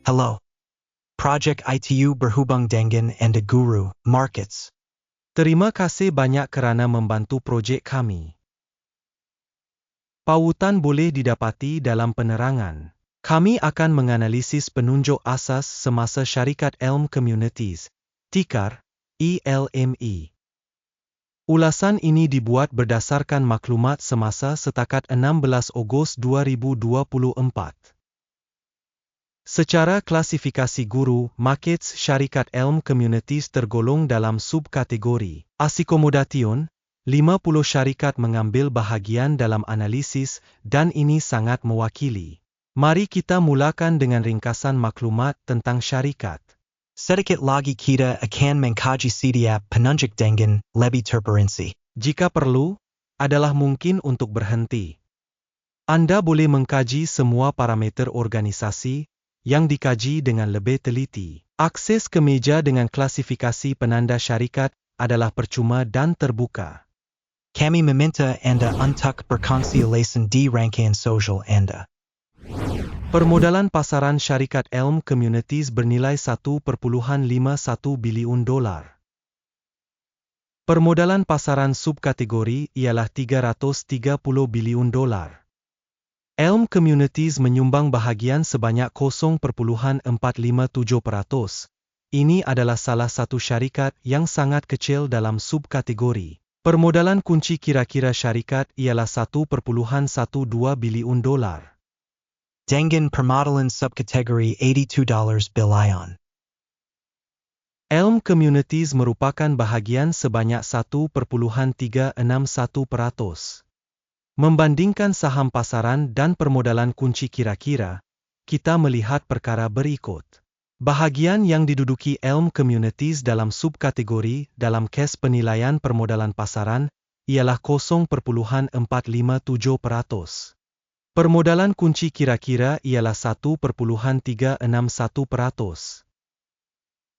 Hello. Project ITU berhubung dengan Anda Guru Markets. Terima kasih banyak kerana membantu projek kami. Pautan boleh didapati dalam penerangan. Kami akan menganalisis penunjuk asas semasa syarikat Elm Communities, tikar ELME. Ulasan ini dibuat berdasarkan maklumat semasa setakat 16 Ogos 2024. Secara klasifikasi guru, markets syarikat Elm Communities tergolong dalam subkategori Akomodation. 50 syarikat mengambil bahagian dalam analisis dan ini sangat mewakili. Mari kita mulakan dengan ringkasan maklumat tentang syarikat. Sedikit lagi kita akan mengkaji setiap penunjuk dengan lebih terperinci. Jika perlu, adalah mungkin untuk berhenti. Anda boleh mengkaji semua parameter organisasi yang dikaji dengan lebih teliti. Akses ke meja dengan klasifikasi penanda syarikat adalah percuma dan terbuka. Kami meminta Anda untuk berkongsi ulasan di rangkaian sosial Anda. Permodalan pasaran syarikat Elm Communities bernilai $1.51 bilion. Permodalan pasaran subkategori ialah $330 bilion. Elm Communities menyumbang bahagian sebanyak 0.457%. Ini adalah salah satu syarikat yang sangat kecil dalam subkategori. Permodalan kunci kira-kira syarikat ialah $1.12 bilion. Dengan permodalan subkategori $82 billion. Elm Communities merupakan bahagian sebanyak 1.361%. Membandingkan saham pasaran dan permodalan kunci kira-kira, kita melihat perkara berikut. Bahagian yang diduduki Elm Communities dalam subkategori dalam kes penilaian permodalan pasaran ialah 0.457%. Permodalan kunci kira-kira ialah 1.361%.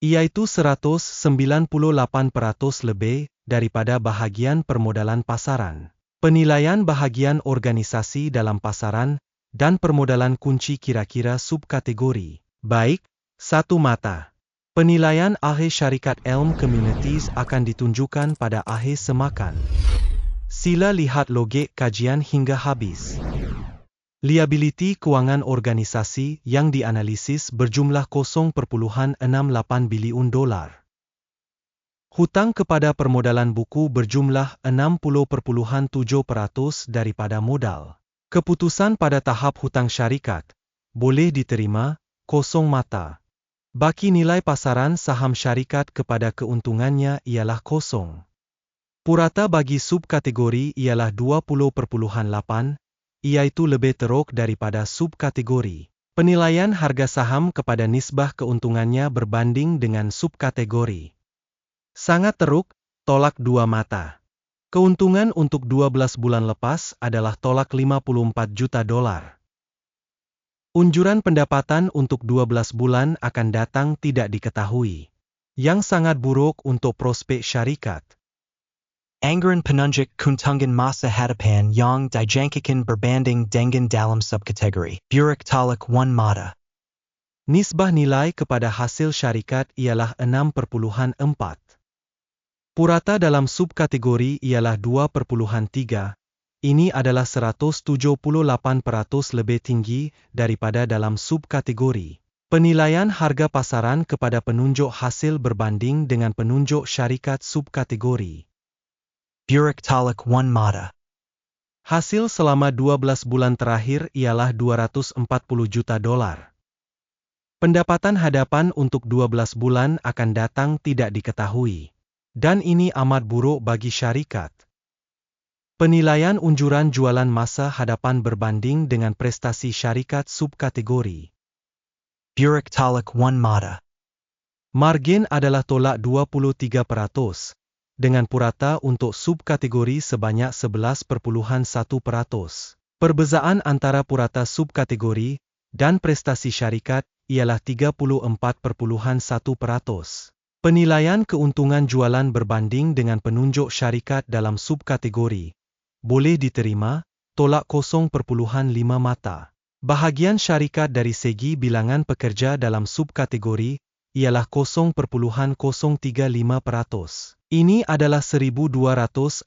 Iaitu 198% lebih daripada bahagian permodalan pasaran. Penilaian bahagian organisasi dalam pasaran dan permodalan kunci kira-kira subkategori. Baik, satu mata. Penilaian akhir syarikat Elm Communities akan ditunjukkan pada akhir semakan. Sila lihat logik kajian hingga habis. Liability kewangan organisasi yang dianalisis berjumlah $0.68 bilion. Hutang kepada permodalan buku berjumlah 60.7% daripada modal. Keputusan pada tahap hutang syarikat boleh diterima, kosong mata. Baki nilai pasaran saham syarikat kepada keuntungannya ialah kosong. Purata bagi subkategori ialah 20.8, iaitu lebih teruk daripada subkategori. Penilaian harga saham kepada nisbah keuntungannya berbanding dengan subkategori. Sangat teruk, tolak dua mata. Keuntungan untuk 12 bulan lepas adalah tolak $54 juta. Unjuran pendapatan untuk 12 bulan akan datang tidak diketahui. Yang sangat buruk untuk prospek syarikat. Anggaran penunjuk keuntungan masa hadapan yang dijangkakan berbanding dengan dalam subkategori buruk tolak 1 mata. Nisbah nilai kepada hasil syarikat ialah 6.4. Purata dalam subkategori ialah 2.3. Ini adalah 178% lebih tinggi daripada dalam subkategori. Penilaian harga pasaran kepada penunjuk hasil berbanding dengan penunjuk syarikat subkategori. Buruk tolak 1 mata. Hasil selama 12 bulan terakhir ialah $240 juta. Pendapatan hadapan untuk 12 bulan akan datang tidak diketahui. Dan ini amat buruk bagi syarikat. Penilaian unjuran jualan masa hadapan berbanding dengan prestasi syarikat subkategori. Buruk tolak 1 mata. Margin adalah tolak 23%, dengan purata untuk subkategori sebanyak 11.1%. Perbezaan antara purata subkategori dan prestasi syarikat ialah 34.1%. Penilaian keuntungan jualan berbanding dengan penunjuk syarikat dalam subkategori boleh diterima, tolak 0.5 mata. Bahagian syarikat dari segi bilangan pekerja dalam subkategori ialah 0,035%. Ini adalah 1.206%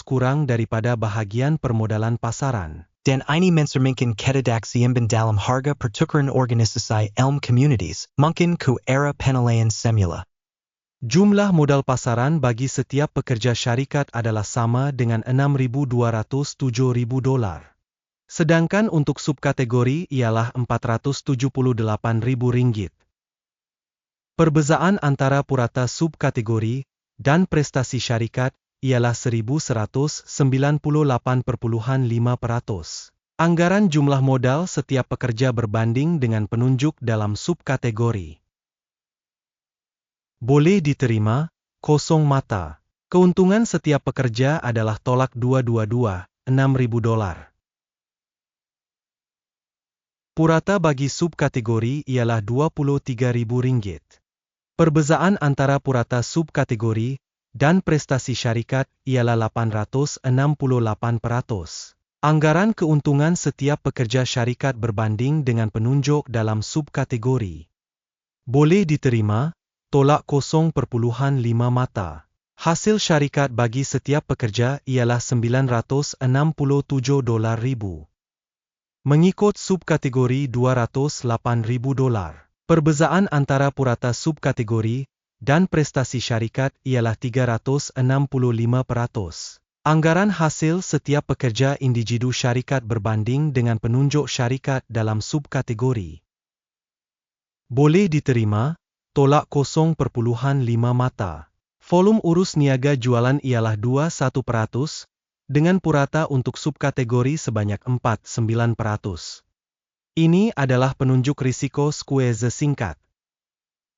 kurang daripada bahagian permodalan pasaran. Dan ini mencerminkan ketidakseimbangan dalam harga pertukaran organisasi Elm Communities, mungkin ku era penilaian semula. Jumlah modal pasaran bagi setiap pekerja syarikat adalah sama dengan $6.207.000. Sedangkan untuk subkategori ialah Rp478.000. Perbezaan antara purata subkategori dan prestasi syarikat ialah 1.198,5%. Anggaran jumlah modal setiap pekerja berbanding dengan penunjuk dalam subkategori. Boleh diterima, kosong mata. Keuntungan setiap pekerja adalah tolak 222, $6.000. Purata bagi subkategori ialah Rp23.000. Perbezaan antara purata subkategori dan prestasi syarikat ialah 868%. Anggaran keuntungan setiap pekerja syarikat berbanding dengan penunjuk dalam subkategori. Boleh diterima, tolak 0,5 mata. Hasil syarikat bagi setiap pekerja ialah $967.000. Mengikut subkategori $208.000. Perbezaan antara purata subkategori dan prestasi syarikat ialah 365%. Anggaran hasil setiap pekerja individu syarikat berbanding dengan penunjuk syarikat dalam subkategori. Boleh diterima, tolak 0,5 mata. Volume urus niaga jualan ialah 21%, dengan purata untuk subkategori sebanyak 49%. Ini adalah penunjuk risiko squeeze singkat.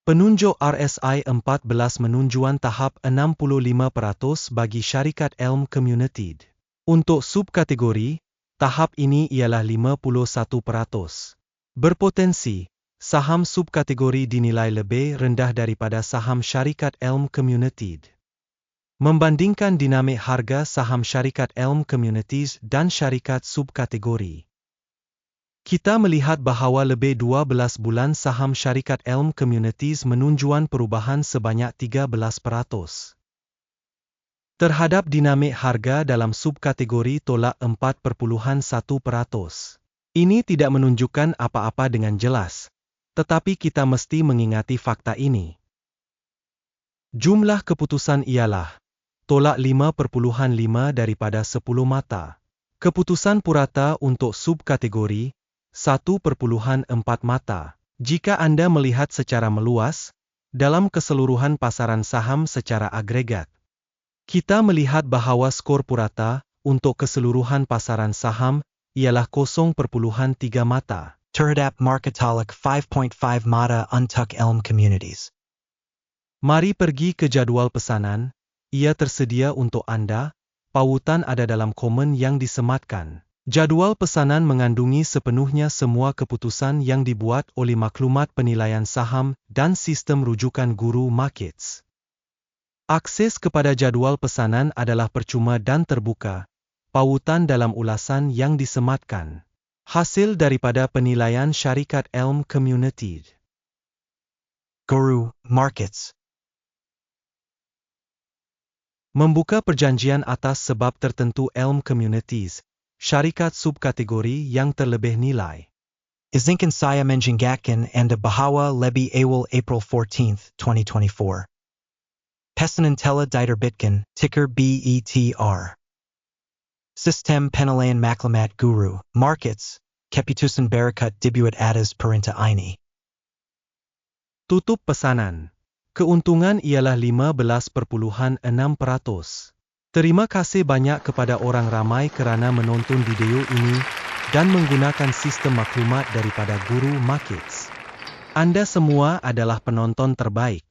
Penunjuk RSI 14 menunjuan tahap 65% bagi syarikat Elm Community. Untuk subkategori, tahap ini ialah 51%. Berpotensi, saham subkategori dinilai lebih rendah daripada saham syarikat Elm Community. Membandingkan dinamik harga saham syarikat Elm Communities dan syarikat subkategori. Kita melihat bahawa lebih 12 bulan saham syarikat Elm Communities menunjukkan perubahan sebanyak 13%. Terhadap dinamik harga dalam subkategori tolak 4,1%. Ini tidak menunjukkan apa-apa dengan jelas, tetapi kita mesti mengingati fakta ini. Jumlah keputusan ialah tolak 5,5 daripada 10 mata. Keputusan purata untuk subkategori 1,4 mata. Jika Anda melihat secara meluas, dalam keseluruhan pasaran saham secara agregat, kita melihat bahawa skor purata untuk keseluruhan pasaran saham ialah 0,3 mata. Terhadap marketolak 5.5 mata untuk Elm Communities. Mari pergi ke jadual pesanan. Ia tersedia untuk Anda. Pautan ada dalam komen yang disematkan. Jadual pesanan mengandungi sepenuhnya semua keputusan yang dibuat oleh maklumat penilaian saham dan sistem rujukan Guru Markets. Akses kepada jadual pesanan adalah percuma dan terbuka. Pautan dalam ulasan yang disematkan. Hasil daripada penilaian syarikat Elm Community. Guru Markets. Membuka perjanjian atas sebab tertentu Elm Communities, syarikat subkategori yang terlebih nilai. Izinkan saya menjengakkan Anda bahawa lebih awal April 14, 2024. Pesanan telah ticker BETR. Sistem penilaian maklumat Guru Markets, keputusan berikut dibuat atas perintah ini. Tutup pesanan. Keuntungan ialah 15,6%. Terima kasih banyak kepada orang ramai kerana menonton video ini dan menggunakan sistem maklumat daripada Guru Markets. Anda semua adalah penonton terbaik.